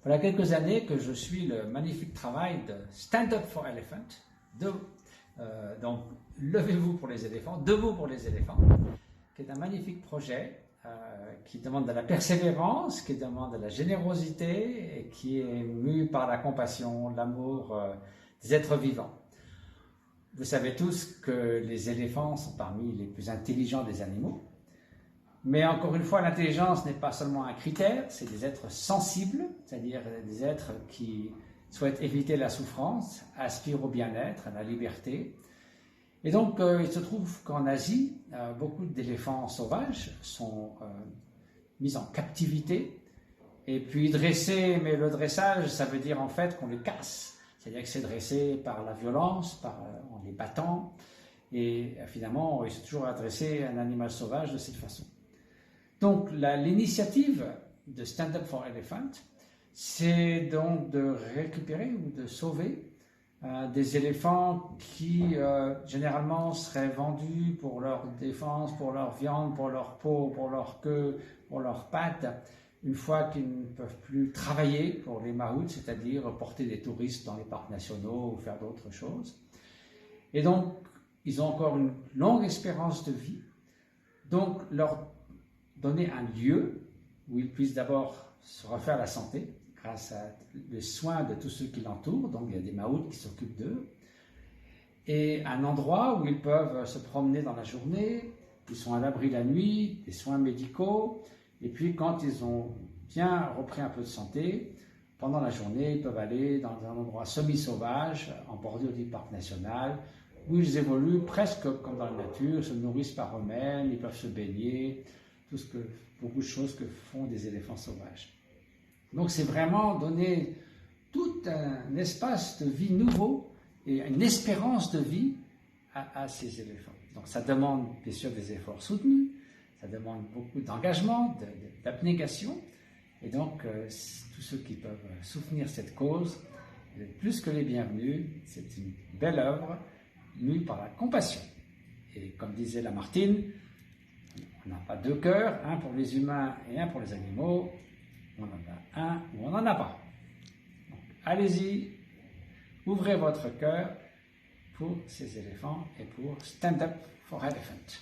Voilà quelques années que je suis le magnifique travail de Stand Up for Elephant, donc levez-vous pour les éléphants, debout pour les éléphants, qui est un magnifique projet qui demande de la persévérance, qui demande de la générosité et qui est mu par la compassion, l'amour des êtres vivants. Vous savez tous que les éléphants sont parmi les plus intelligents des animaux. Mais encore une fois, l'intelligence n'est pas seulement un critère, c'est des êtres sensibles, c'est-à-dire des êtres qui souhaitent éviter la souffrance, aspirent au bien-être, à la liberté. Et donc, il se trouve qu'en Asie, beaucoup d'éléphants sauvages sont mis en captivité et puis dressés, mais le dressage, ça veut dire en fait qu'on les casse. C'est-à-dire que c'est dressé par la violence, en les battant, et finalement, il s'est toujours adressé à un animal sauvage de cette façon. Donc, l'initiative de Stand Up for Elephant, c'est donc de récupérer ou de sauver des éléphants qui, généralement, seraient vendus pour leur défense, pour leur viande, pour leur peau, pour leur queue, pour leurs pattes, une fois qu'ils ne peuvent plus travailler pour les maouts, c'est-à-dire porter des touristes dans les parcs nationaux ou faire d'autres choses. Et donc, ils ont encore une longue espérance de vie. Donc, leur donner un lieu où ils puissent d'abord se refaire la santé grâce à les soins de tous ceux qui l'entourent, donc il y a des maouts qui s'occupent d'eux, et un endroit où ils peuvent se promener dans la journée, ils sont à l'abri la nuit, des soins médicaux, et puis quand ils ont bien repris un peu de santé, pendant la journée, ils peuvent aller dans un endroit semi-sauvage, en bordure du parc national, où ils évoluent presque comme dans la nature, se nourrissent par eux-mêmes, ils peuvent se baigner, beaucoup de choses que font des éléphants sauvages. Donc c'est vraiment donner tout un espace de vie nouveau et une espérance de vie à ces éléphants. Donc ça demande bien sûr des efforts soutenus, ça demande beaucoup d'engagement, d'abnégation, et donc tous ceux qui peuvent soutenir cette cause, plus que les bienvenus, c'est une belle œuvre mue par la compassion. Et comme disait Lamartine, on n'a pas deux cœurs, un pour les humains et un pour les animaux, on en a un ou on n'en a pas. Donc, allez-y, ouvrez votre cœur pour ces éléphants et pour Stand Up for Elephant.